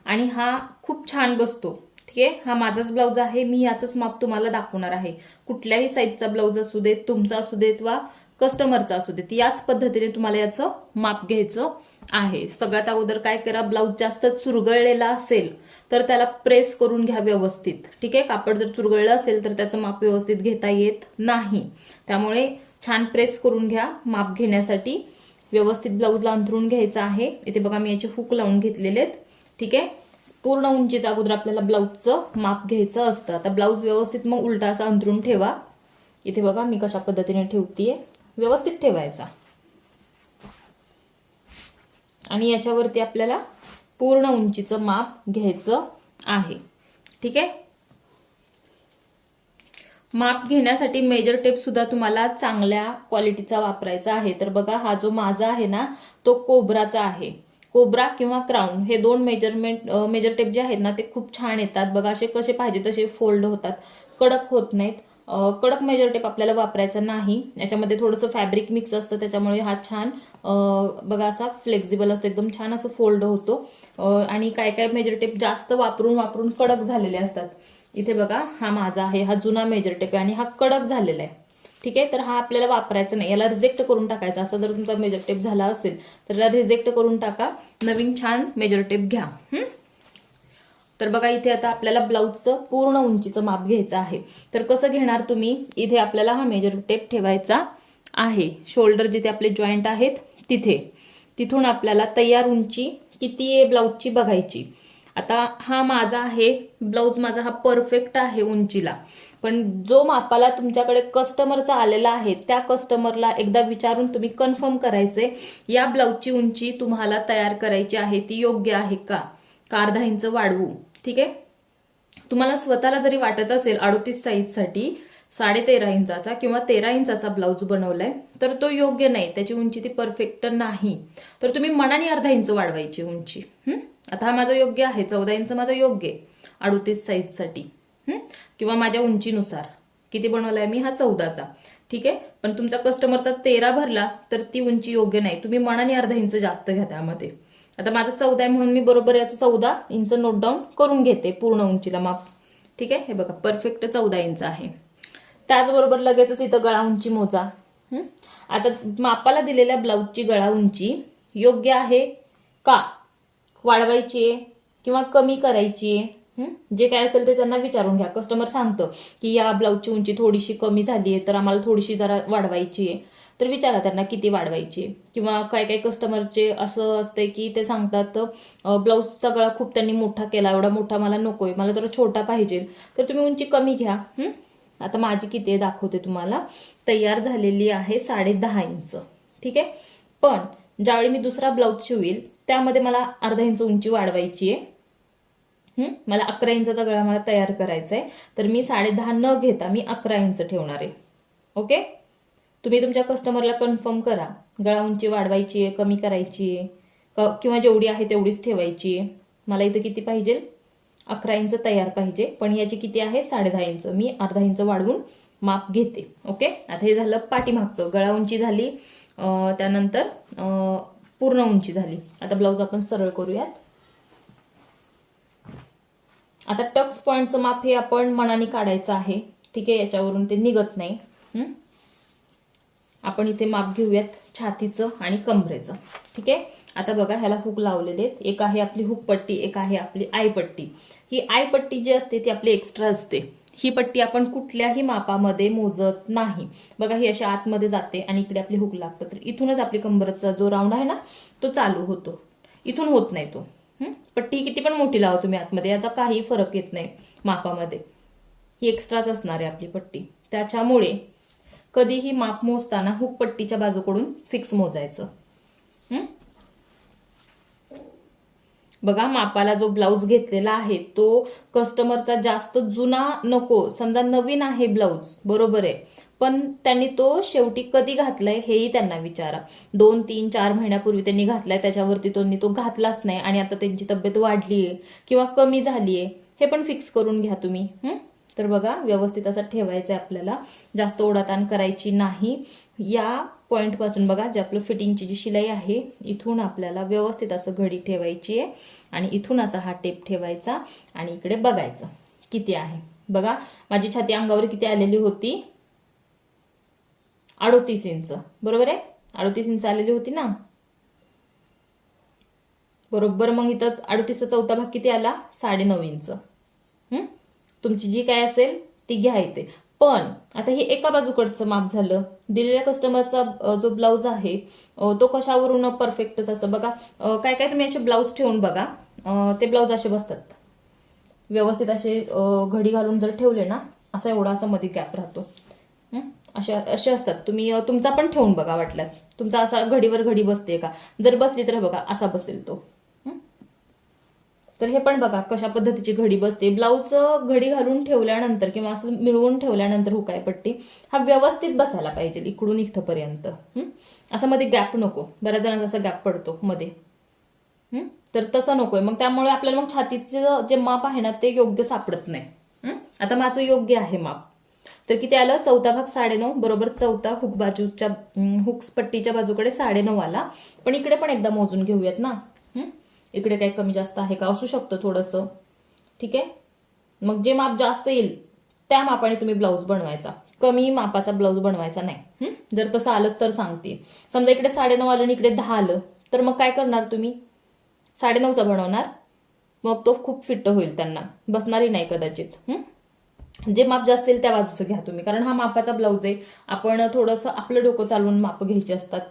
आणि हा खूप छान बसतो. ठीक आहे, हा माझाच ब्लाऊज आहे. मी याचंच माप तुम्हाला दाखवणार आहे. कुठल्याही साईजचा ब्लाऊज असू देत, तुमचा असू देत वा कस्टमरचा असू देत, याच पद्धतीने तुम्हाला याचं माप घ्यायचं आहे. सगळ्यात अगोदर काय करा, ब्लाऊज जास्त चुरगळलेला असेल तर त्याला प्रेस करून घ्या व्यवस्थित. ठीक आहे, कापड जर चुरगळलं असेल तर त्याचं माप व्यवस्थित घेता येत नाही. त्यामुळे छान प्रेस करून घ्या. माप घेण्यासाठी व्यवस्थित ब्लाऊजला अंथरून घ्यायचं आहे. इथे बघा मी याचे हुक लावून घेतलेले आहेत. ठीक आहे, पूर्ण उंचीचा अगोदर आपल्याला ब्लाऊजचं माप घ्यायचं असतं. आता ब्लाऊज व्यवस्थित मग उलटा असा अंथरून ठेवा. इथे बघा मी कशा पद्धतीने ठेवतीये, व्यवस्थित ठेवायचा आणि याच्यावरती आपल्याला पूर्ण उंचीचं माप घ्यायचं आहे. ठीक आहे, माप घेण्यासाठी मेजर टेप सुद्धा तुम्हाला चांगल्या क्वालिटीचा वापरायचा आहे. तर बघा हा जो माझा आहे ना तो कोब्राचा आहे. कोब्रा किंवा क्राऊन हे दोन मेजर टेप जे आहेत ना ते खूप छान येतात. बघा असे कसे पाहिजे तसे फोल्ड होतात, कडक होत नाहीत. कडक मेजर टेप आपल्याला वापरायचा नाही. याच्यामध्ये थोडंसं फॅब्रिक मिक्स असतं, त्याच्यामुळे हा छान बघा असा फ्लेक्झिबल असतो, एकदम छान असं फोल्ड होतो. आणि काय काय मेजर टेप जास्त वापरून कडक झालेले असतात. इथे बघा हा माझा आहे, हा जुना मेजर टेप आहे आणि हा कडक झालेला आहे. ठीक आहे, तर हा आपल्याला वापरायचा नाही, याला रिजेक्ट करून टाकायचा. असा जर तुमचा मेजर टेप झाला असेल तर याला रिजेक्ट करून टाका, नवीन छान मेजर टेप घ्या. तर बघा इथे आता आपल्याला ब्लाऊजचं पूर्ण उंचीचं माप घ्यायचं आहे. तर कसं घेणार तुम्ही, इथे आपल्याला हा मेजर टेप ठेवायचा आहे. शोल्डर जिथे आपले जॉईंट आहेत तिथे, तिथून आपल्याला तयार उंची किती आहे ब्लाऊजची बघायची. आता हा माझा आहे ब्लाऊज, माझा हा परफेक्ट आहे उंचीला. पण जो मापाला तुमच्याकडे कस्टमरचा आलेला आहे त्या कस्टमरला एकदा विचारून तुम्ही कन्फर्म करायचे या ब्लाऊजची उंची तुम्हाला तयार करायची आहे ती योग्य आहे का अर्धा इंच वाढवू. ठीक आहे, तुम्हाला स्वतःला जरी वाटत असेल 38 साईजसाठी 13.5 इंचाचा किंवा 13 इंचाचा ब्लाऊज बनवलाय तर तो योग्य नाही, त्याची उंची ती परफेक्ट नाही, तर तुम्ही मनाने अर्धा इंच वाढवायची उंची. आता हा माझा योग्य आहे, 14 इंच माझा योग्य आहे 38 साईजसाठी. किंवा माझ्या उंचीनुसार किती बनवलाय मी, हा 14चा. ठीक आहे, पण तुमचा कस्टमरचा 13 भरला तर ती उंची योग्य नाही, तुम्ही मनाने अर्धा इंच जास्त घ्या त्यामध्ये. आता माझा 14 आहे म्हणून मी बरोबर याचं 14 इंच नोट डाऊन करून घेते पूर्ण उंचीला माप. ठीक आहे, हे बघा परफेक्ट 14 इंच आहे. त्याचबरोबर लगेचच इथं गळा उंची मोजा. आता मापाला दिलेल्या ब्लाऊजची गळा उंची योग्य आहे का, वाढवायची आहे किंवा कमी करायची आहे, जे काय असेल ते त्यांना विचारून घ्या. कस्टमर सांगतं की या ब्लाऊजची उंची थोडीशी कमी झाली आहे तर आम्हाला थोडीशी जरा वाढवायची आहे, तर विचारा त्यांना किती वाढवायची. किंवा काय काय कस्टमरचे असं असते की ते सांगतात ब्लाऊजचा गळा खूप त्यांनी मोठा केला, एवढा मोठा मला नकोय, मला जरा छोटा पाहिजे, तर तुम्ही उंची कमी घ्या. आता माझी किती आहे दाखवते तुम्हाला. तयार झालेली आहे 10.5 इंच. ठीक आहे, पण ज्यावेळी मी दुसरा ब्लाऊज शिवेल त्यामध्ये मला अर्धा इंच उंची वाढवायची आहे. मला 11 इंचाचा गळा मला तयार करायचा आहे, तर मी 10.5 न घेता मी 11 इंच ठेवणार आहे. ओके, तुम्ही तुमच्या कस्टमरला कन्फर्म करा गळा उंची वाढवायची आहे, कमी करायची आहे किंवा जेवढी आहे तेवढीच ठेवायची आहे. मला इथं किती पाहिजे, 11 इंच तयार पाहिजे, पण याची किती आहे 10.5 इंच, मी अर्धा इंच वाढवून माप घेते. ओके, आता हे झालं पाठीमागचं, गळा उंची झाली, त्यानंतर पूर्ण उंची झाली. आता ब्लाऊज आपण सरळ करूयात. आता टक्स पॉइंटचं माप हे आपण मनाने काढायचं आहे. ठीक आहे, याच्यावरून ते निघत नाही. आपण इथे माप घेऊयात छातीचं आणि कमरेचं. ठीक आहे, आता बघा ह्याला हुक लावलेले आहेत. एक आहे आपली हुक पट्टी, एक आहे आपली आय पट्टी. ही आय पट्टी जी असते ती आपली एक्स्ट्रा असते. ही पट्टी आपण कुठल्याही मापामध्ये मोजत नाही. बघा ही अशी आतमध्ये जाते आणि इकडे आपली हुक लागतं, तर इथूनच आपली कंबरचा जो राऊंड आहे ना तो चालू होतो, इथून होत नाही तो. पट्टी किती पण मोठी लावा तुम्ही आतमध्ये, याचा काही फरक येत नाही मापामध्ये. ही एक्स्ट्राच असणार आहे आपली पट्टी. त्याच्यामुळे कधीही माप मोजताना हुक पट्टीच्या बाजूकडून फिक्स मोजायचं. बघा मापाला जो ब्लाऊज घेतलेला आहे तो कस्टमरचा जास्त जुना नको, समजा नवीन आहे ब्लाऊज बरोबर आहे, पण त्यांनी तो शेवटी कधी घातलाय हेही त्यांना विचारा. 2, 3, 4 महिन्यापूर्वी त्यांनी घातलाय, त्याच्यावरती त्यांनी तो घातलाच नाही आणि आता त्यांची तब्येत वाढलीये किंवा कमी झालीये, हे पण फिक्स करून घ्या तुम्ही. तर बघा व्यवस्थित असं ठेवायचं आहे आपल्याला, जास्त ओढाताण करायची नाही. या पॉईंटपासून बघा जे आपलं फिटिंगची जी शिलाई आहे इथून आपल्याला व्यवस्थित असं घडी ठेवायची आहे आणि इथून असा हा टेप ठेवायचा आणि इकडे बघायचं किती आहे. बघा माझी छाती अंगावर किती आलेली होती, 38 इंच, बरोबर आहे, 38 इंच आलेली होती ना बरोबर. मग इथं 38चा चौथा भाग किती आला, 9.5 इंच. तुमची जी काय असेल ती घ्या इथे. पण आता हे एका बाजूकडचं माप झालं. दिलेल्या कस्टमरचा जो ब्लाऊज आहे तो कशावरून परफेक्टच असं बघा. काय काय तुम्ही असे ब्लाऊज ठेवून बघा, ते ब्लाऊज असे बसतात व्यवस्थित. असे घडी घालून जर ठेवले ना, असा एवढा असा मध्ये गॅप राहतो. असे असतात. तुम्ही तुमचा पण ठेवून बघा वाटल्यास, तुमचा असा घडीवर घडी बसते का, जर बसली तर बघा असा बसेल तो. तर हे पण बघा कशा पद्धतीची घडी बसते. ब्लाऊज घडी घालून ठेवल्यानंतर किंवा असं मिळवून ठेवल्यानंतर हुकायपट्टी हा व्यवस्थित बसायला पाहिजे इकडून इथपर्यंत. असं मध्ये गॅप नको, बऱ्याच जणांचा असा गॅप पडतो मध्ये, तर तसं नकोय. मग त्यामुळे आपल्याला मग छातीचं जे माप आहे ना ते योग्य सापडत नाही. आता माझं योग्य आहे माप. तर किती आलं, चौथा भाग 9.5, बरोबर चौथा हुक बाजूच्या हुक पट्टीच्या बाजूकडे 9.5 आला. पण इकडे पण एकदा मोजून घेऊयात ना, इकडे काही कमी जास्त आहे का, असू शकतं थोडंसं, ठीक आहे. मग जे माप जास्त येईल त्या मापाने तुम्ही ब्लाऊज बनवायचा, कमी मापाचा ब्लाऊज बनवायचा नाही. जर तसं आलं तर सांगते. समजा इकडे 9.5 आलं आणि इकडे 10 आलं तर मग काय करणार तुम्ही, 9.5चा बनवणार, मग तो खूप फिट्ट होईल, त्यांना बसणारही नाही कदाचित. जे माप जास्त येईल त्या बाजूचं घ्या तुम्ही, कारण हा मापाचा ब्लाऊज आहे. आपण थोडंसं आपलं डोकं चालवून माप घ्यायची असतात.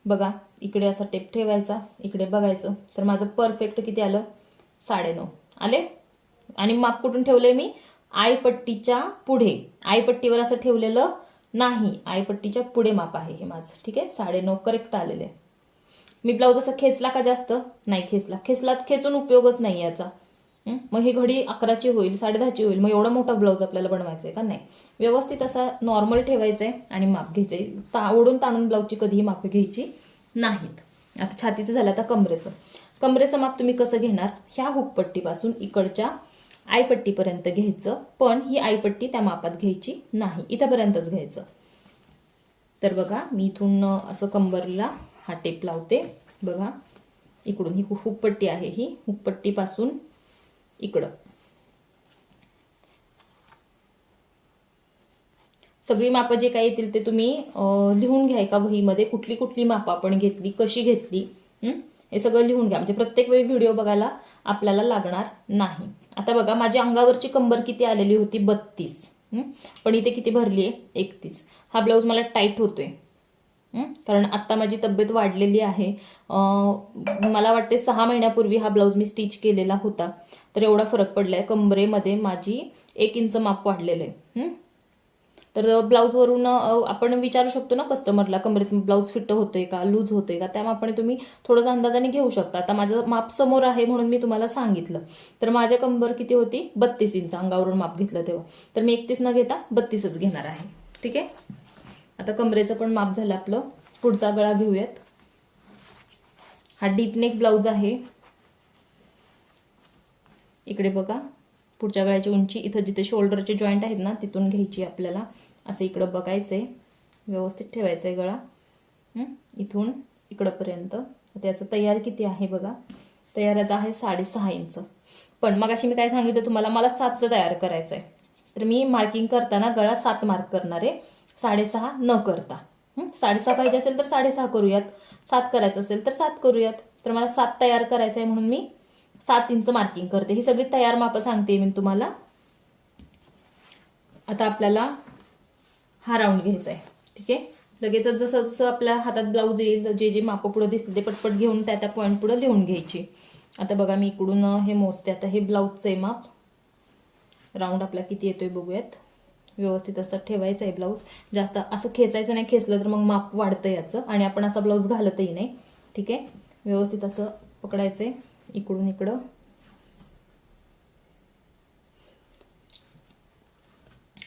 बघा इकडे असा टेप ठेवायचा, इकडे बघायचं. तर माझं परफेक्ट किती आलं, 9.5 आले. आणि माप कुठून ठेवलंय मी, आयपट्टीच्या पुढे, आयपट्टीवर असं ठेवलेलं नाही, आयपट्टीच्या पुढे माप आहे हे माझं, ठीक आहे. 9.5 करेक्ट आलेले आहे. मी ब्लाऊज असा खेचला का, जास्त नाही खेचला, खेचून उपयोगच नाही याचा. मग ही घडी 11ची होईल, 10:30ची होईल, मग एवढा मोठा ब्लाऊज आपल्याला बनवायचा आहे का, नाही. व्यवस्थित असा नॉर्मल ठेवायचंय आणि माप घ्यायचंय. ओढून ताणून ब्लाऊजची कधीही माप घ्यायची नाहीत. आता छातीचं झालं, आता कमरेचं माप तुम्ही कसं घेणार, ह्या हुकपट्टीपासून इकडच्या आयपट्टीपर्यंत घ्यायचं. पण ही आयपट्टी त्या मापात घ्यायची नाही, इथंपर्यंतच घ्यायचं. तर बघा मी इथून असं कंबरला हा टेप लावते. बघा इकडून ही हुकपट्टी आहे, ही हुकपट्टीपासून इकडं सगळी मापं जे काही येतील ते तुम्ही लिहून घ्या एका वहीमध्ये. कुठली कुठली मापं आपण घेतली, कशी घेतली, हे सगळं लिहून घ्या, म्हणजे प्रत्येक वेळी व्हिडिओ बघायला आपल्याला लागणार नाही. आता बघा माझ्या अंगावरची कंबर किती आलेली होती, 32, पण इथे किती भरली आहे, 31. हा ब्लाऊज मला टाईट होतोय, कारण आत्ता माझी तब्येत वाढलेली आहे. मला वाटते 6 महिन्यापूर्वी हा ब्लाऊज मी स्टिच केलेला होता. तर एवढा फरक पडलाय, कंबरेमध्ये माझी 1 इंच माप वाढलेलं आहे. तर ब्लाऊजवरून आपण विचारू शकतो ना कस्टमरला, कमरेत ब्लाऊज फिट होतोय का, लूज होतोय का, त्या मापाने तुम्ही थोडंसं अंदाजाने घेऊ शकता. आता माझं माप समोर आहे म्हणून मी तुम्हाला सांगितलं. तर माझ्या कंबर किती होती, 32 इंच अंगावरून माप घेतलं तेव्हा. तर मी 31 न घेता 32च घेणार आहे, ठीक आहे. आता कमरेचं पण माप झालं आपलं. पुढचा गळा घेऊयात. हा डीप नेक ब्लाऊज आहे. इकडे बघा पुढच्या गळ्याची उंची इथं जिथे शोल्डरचे जॉईंट आहेत ना तिथून घ्यायची आपल्याला. असं इकडं बघायचंय, व्यवस्थित ठेवायचंय गळा इथून इकडंपर्यंत. त्याचं तयार किती आहे बघा, तयाराचा आहे 6.5 इंच. पण मग अशी मी काय सांगितलं तुम्हाला, मला 7चं तयार करायचं आहे. तर मी मार्किंग करताना गळा 7 मार्क करणार आहे, 6.5 न करता. 6.5 पाहिजे असेल तर 6.5 करूयात, 7 करायचं असेल तर 7 करूयात. तर मला 7 तयार करायचं आहे म्हणून मी 7 इंच मार्किंग करते. ही सगळी तयार मापं सांगते मी तुम्हाला. आता आपल्याला हा राऊंड घ्यायचा आहे, ठीक आहे. लगेच जसं जसं आपल्या हातात ब्लाऊज येईल, जे जे मापं पुढं दिसतील ते पटपट घेऊन त्या पॉईंट पुढं लिहून घ्यायची. आता बघा मी इकडून हे मोजते. आता हे ब्लाऊजचं आहे माप, राऊंड आपला किती येतोय बघूयात. व्यवस्थित असं ठेवायचं आहे ब्लाऊज, जास्त असं खेचायचं नाही, खेचलं तर मग माप वाढतं याचं आणि आपण असा ब्लाऊज घालतही नाही, ठीक आहे. व्यवस्थित असं पकडायचं आहे इकडून इकडं.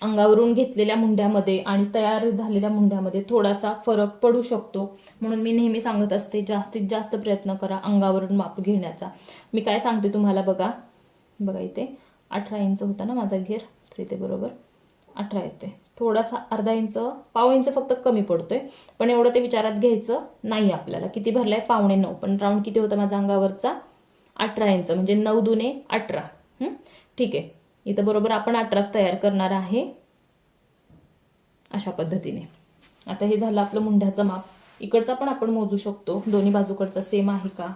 अंगावरून घेतलेल्या मुंड्यामध्ये आणि तयार झालेल्या मुंड्यामध्ये थोडासा फरक पडू शकतो, म्हणून मी नेहमी सांगत असते जास्तीत जास्त प्रयत्न करा अंगावरून माप घेण्याचा. मी काय सांगते तुम्हाला बघा, इथे 18 इंच होता ना माझा घेर, तर इथे बरोबर 18 येतोय. थोडासा अर्धा इंच, पाव इंच फक्त कमी पडतोय, पण एवढं ते विचारात घ्यायचं नाही आपल्याला. किती भरलाय? 8.25, पण राऊंड किती होता माझा अंगावरचा? 18 इंच, म्हणजे 9 दुने 18. ठीक आहे. इथं बरोबर आपण 18 तयार करणार आहे अशा पद्धतीने. आता हे झालं आपलं मुंढ्याचं माप. इकडचा पण आपण मोजू शकतो, दोन्ही बाजूकडचा सेम आहे का.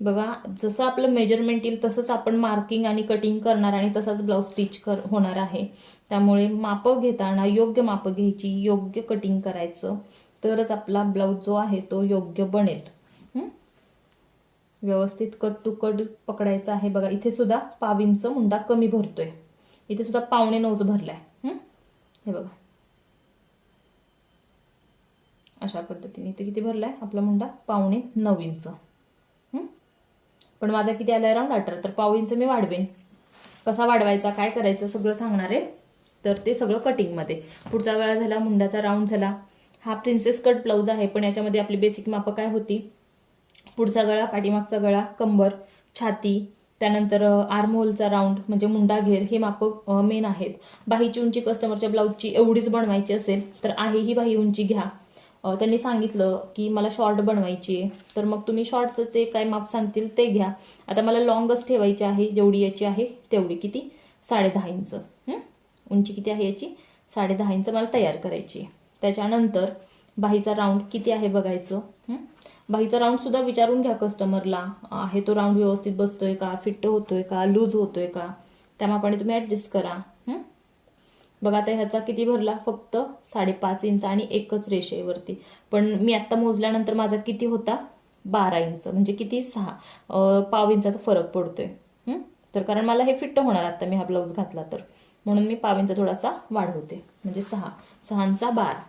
बघा, जसं आपलं मेजरमेंट येईल तसंच आपण मार्किंग आणि कटिंग करणार आणि तसाच ब्लाऊज स्टिच होणार आहे. त्यामुळे मापं घेताना योग्य मापं घ्यायची, योग्य कटिंग करायचं, तरच आपला ब्लाऊज जो आहे तो योग्य बनेल. व्यवस्थित कट टू कट पकडायचं आहे. बघा, इथे सुद्धा पाव इंच मुंडा कमी भरतोय, इथे सुद्धा 8.25 भरलाय. हे बघा, अशा पद्धतीने. इथे किती भरलाय आपला मुंडा? 8.25 इंच. पण माझा किती आलाय? राऊंड 18. तर पाव इंच मी वाढवेन. कसा वाढवायचा, काय करायचं, सगळं सांगणार आहे. तर ते सगळं कटिंगमध्ये. पुढचा गळा झाला, मुंडाचा राऊंड झाला. हा प्रिन्सेस कट ब्लाऊज आहे, पण याच्यामध्ये आपली बेसिक मापं काय होती? पुढचा गळा, पाठीमागचा गळा, कंबर, छाती, त्यानंतर आर्महोलचा राऊंड म्हणजे मुंडा घेर, हे मापं मेन आहेत. बाहीची उंची कस्टमरच्या ब्लाऊजची एवढीच बनवायची असेल तर आहे ही बाही उंची घ्या. त्यांनी सांगितलं की मला शॉर्ट बनवायची आहे, तर मग तुम्ही शॉर्टचं ते काय माप सांगतील ते घ्या. आता मला लॉंगच ठेवायची आहे, जेवढी याची आहे तेवढी. किती? 10.5 इंच. उंची किती आहे याची? 10.5 इंच मला तयार करायची आहे. त्याच्यानंतर बाहीचा राऊंड किती आहे बघायचं. बाहीचा राऊंड सुद्धा विचारून घ्या कस्टमरला, आहे तो राऊंड व्यवस्थित बसतोय का, फिट होतोय का, लूज होतोय का, त्या मापाने तुम्ही ॲडजस्ट करा. बघा, आता ह्याचा किती भरला? फक्त 5.5 इंच आणि एकच रेषेवरती. पण मी आत्ता मोजल्यानंतर माझा किती होता? 12 इंच, म्हणजे किती? 6 पाव इंचाचा फरक पडतोय. तर कारण मला हे फिट होणार आता मी हा ब्लाऊज घातला तर, म्हणून मी पाव इंच थोडासा वाढवते, म्हणजे 6 6 12.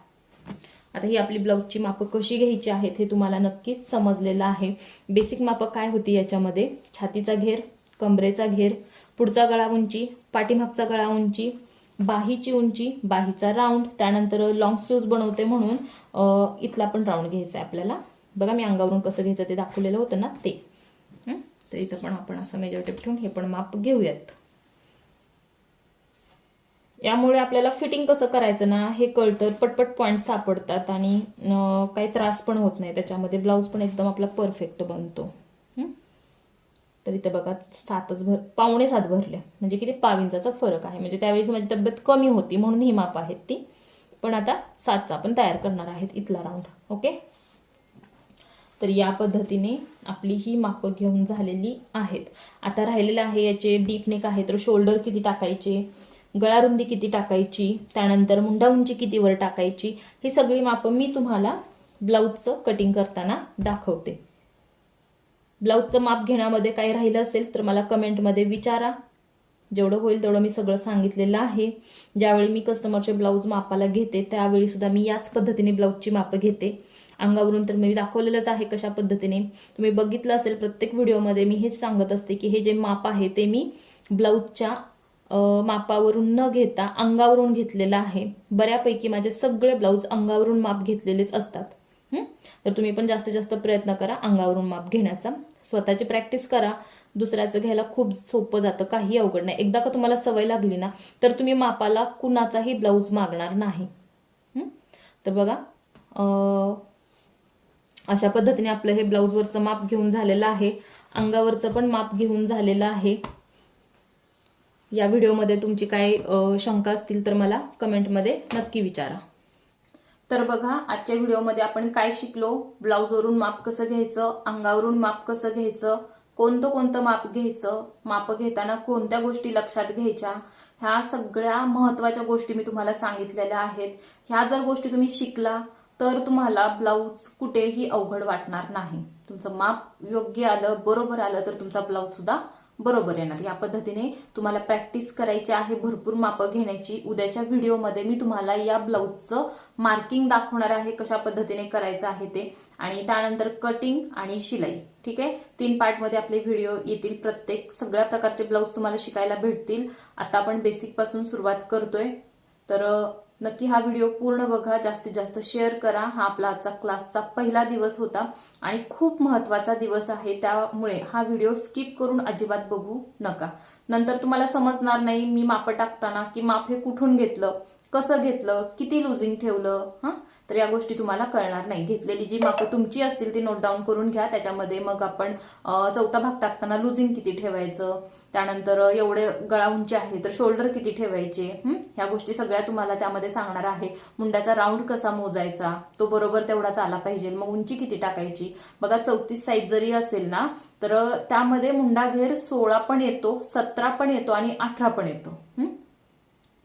आता ही आपली ब्लाऊजची मापं कशी घ्यायची आहेत हे तुम्हाला नक्कीच समजलेलं आहे. बेसिक मापं काय होती याच्यामध्ये? छातीचा घेर, कमरेचा घेर, पुढचा गळा उंची, पाठीमागचा गळा उंची, बाहीची उंची, बाहीचा राऊंड, त्यानंतर लॉंग स्लीव्ज बनवते म्हणून इथला पण राऊंड घ्यायचा आहे आपल्याला. बघा, मी अंगावरून कसं घ्यायचं ते दाखवलेलं होतं ना ते. तर इथं पण आपण असं मेजर टेप ठेवून हे पण माप घेऊयात. यामुळे आपल्याला फिटिंग कसं करायचं ना हे कळतं, पटपट पॉईंट सापडतात आणि काही त्रास पण होत नाही त्याच्यामध्ये. ब्लाऊज पण एकदम आपला परफेक्ट बनतो. तर इथे बघा 7.5 भरले, म्हणजे किती? पाव इंचाचा फरक आहे. म्हणजे त्यावेळेस माझी तब्येत कमी होती म्हणून ही माप आहेत ती, पण आता 7चा आपण तयार करणार आहेत इथला राऊंड. ओके. तर या पद्धतीने आपली ही मापं घेऊन झालेली आहेत. आता राहिलेलं आहे याचे डीप नेक आहे, तर शोल्डर किती टाकायचे, गळा रुंदी किती टाकायची, त्यानंतर मुंडा उंची किती वर टाकायची, ही सगळी मापं मी तुम्हाला ब्लाऊजचं कटिंग करताना दाखवते. ब्लाऊजचं माप घेण्यामध्ये काही राहिलं असेल तर मला कमेंटमध्ये विचारा. जेवढं होईल तेवढं मी सगळं सांगितलेलं आहे. ज्यावेळी मी कस्टमरचे ब्लाऊज मापाला घेते त्यावेळी सुद्धा मी याच पद्धतीने ब्लाऊजची मापं घेते. अंगावरून तर मी दाखवलेलंच आहे कशा पद्धतीने. तुम्ही बघितलं असेल प्रत्येक व्हिडिओमध्ये मी हेच सांगत असते की हे जे माप आहे ते मी ब्लाऊजच्या मापावरून न घेता अंगावरून घेतलेलं आहे. बऱ्यापैकी माझे सगळे ब्लाऊज अंगावरून माप घेतलेलेच असतात. तर तुम्ही पण जास्तीत जास्त प्रयत्न करा अंगावरून माप घेण्याचा. स्वतःची प्रॅक्टिस करा, दुसऱ्याचं घ्यायला खूप सोपं जातं, काही अवघड नाही. एकदा का तुम्हाला सवय लागली ना तर तुम्ही मापाला कुणाचाही ब्लाऊज मागणार नाही. तर बघा, अशा पद्धतीने आपलं हे ब्लाऊजवरचं माप घेऊन झालेलं आहे. अंगावरचं पण माप घेऊन झालेलं आहे. या व्हिडिओमध्ये तुमची काय शंका असतील तर मला कमेंटमध्ये नक्की विचारा. तर बघा, आजच्या व्हिडिओमध्ये आपण काय शिकलो, ब्लाऊजवरून माप कसं घ्यायचं, अंगावरून माप कसं घ्यायचं, कोणतं माप घ्यायचं, माप घेताना कोणत्या गोष्टी लक्षात घ्यायच्या, ह्या सगळ्या महत्त्वाच्या गोष्टी मी तुम्हाला सांगितलेल्या आहेत. ह्या जर गोष्टी तुम्ही शिकला तर तुम्हाला ब्लाऊज कुठेही अवघड वाटणार नाही. तुमचं माप योग्य आलं, बरोबर आलं तर तुमचा ब्लाऊज सुद्धा बरोबर येणार. या पद्धतीने तुम्हाला प्रॅक्टिस करायची आहे, भरपूर मापं घेण्याची. उद्याच्या व्हिडिओमध्ये मी तुम्हाला या ब्लाऊजचं मार्किंग दाखवणार आहे, कशा पद्धतीने करायचं आहे ते, आणि त्यानंतर कटिंग आणि शिलाई. ठीक आहे, 3 पार्टमध्ये आपले व्हिडिओ येतील. प्रत्येक सगळ्या प्रकारचे ब्लाऊज तुम्हाला शिकायला भेटतील. आता आपण बेसिक पासून सुरुवात करतोय. तर नक्की हा व्हिडिओ पूर्ण बघा, जास्तीत जास्त शेअर करा. हा आपला आजचा क्लासचा पहिला दिवस होता आणि खूप महत्त्वाचा दिवस आहे, त्यामुळे हा व्हिडिओ स्किप करून अजिबात बघू नका. नंतर तुम्हाला समजणार नाही मी माप टाकताना की माप हे कुठून घेतलं, कसं घेतलं, किती लुजिंग ठेवलं. तर या गोष्टी तुम्हाला कळणार नाही. घेतलेली जी मापं तुमची असतील ती नोट डाऊन करून घ्या. त्याच्यामध्ये मग आपण चौथा भाग टाकताना लुजिंग किती ठेवायचं, त्यानंतर एवढे गळा उंची आहे तर शोल्डर किती ठेवायचे, ह्या गोष्टी सगळ्या तुम्हाला त्यामध्ये सांगणार आहे. मुंड्याचा राऊंड कसा मोजायचा, तो बरोबर तेवढाच आला पाहिजे. मग उंची किती टाकायची. बघा 34 साईज जरी असेल ना तर त्यामध्ये मुंडा घेर 16 पण येतो, 17 पण येतो आणि 18 पण येतो.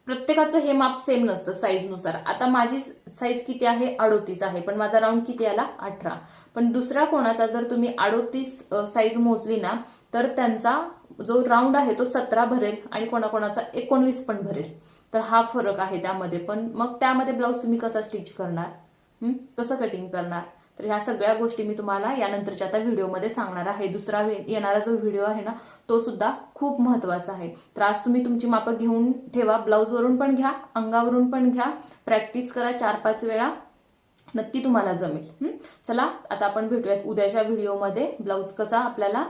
प्रत्येकाचं हे माप सेम नसतं साईजनुसार. आता माझी साईज किती आहे, 38 आहे, पण माझा राऊंड किती आला, 18. पण दुसऱ्या कोणाचा जर तुम्ही 38 साईज मोजली ना तर त्यांचा जो राऊंड आहे तो 17 भरेल आणि कोणाकोणाचा 19 पण भरेल. तर हा फरक आहे त्यामध्ये. पण मग त्यामध्ये ब्लाऊज तुम्ही कसा स्टिच करणार, कसं कटिंग करणार, तर ह्या सगळ्या गोष्टी मी तुम्हाला यानंतरच्या आता व्हिडिओमध्ये सांगणार आहे. दुसरा येणारा जो व्हिडिओ आहे ना तो सुद्धा खूप महत्त्वाचा आहे. तर आज तुम्ही तुमची मापं घेऊन ठेवा. ब्लाऊजवरून पण घ्या, अंगावरून पण घ्या, प्रॅक्टिस करा 4-5 वेळा, नक्की तुम्हाला जमेल. चला आता आपण भेटूयात उद्याच्या व्हिडिओमध्ये. ब्लाऊज कसा आपल्याला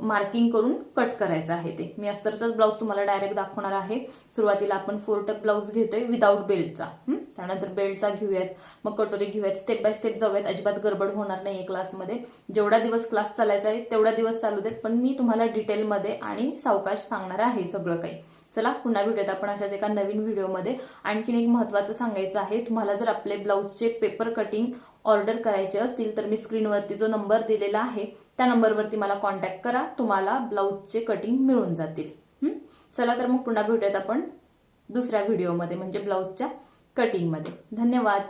मार्किंग करून कट करायचा आहे ते. मी अस्तरचाच ब्लाऊज तुम्हाला डायरेक्ट दाखवणार आहे. सुरुवातीला आपण 4 टक ब्लाऊज घेतोय विदाऊट बेल्टचा, त्यानंतर बेल्टचा घेऊयात, मग कटोरी घेऊयात, स्टेप बाय स्टेप जाऊयात. अजिबात गडबड होणार नाही क्लासमध्ये. जेवढा दिवस क्लास चालायचा आहे तेवढा दिवस चालू देत, पण मी तुम्हाला डिटेलमध्ये आणि सावकाश सांगणार आहे सगळं काही. चला पुन्हा भेटूयात आपण अशाच एका नवीन व्हिडिओमध्ये. आणखीन एक महत्त्वाचं सांगायचं आहे, तुम्हाला जर आपले ब्लाऊजचे पेपर कटिंग ऑर्डर करायचे असतील तर मी स्क्रीनवरती जो नंबर दिलेला आहे त्या नंबरवरती मला कॉन्टॅक्ट करा. तुम्हाला ब्लाऊजचे कटिंग मिळून जातील. चला तर मग पुन्हा भेटूयात आपण दुसऱ्या व्हिडिओमध्ये, म्हणजे ब्लाऊजच्या कटिंगमध्ये. धन्यवाद.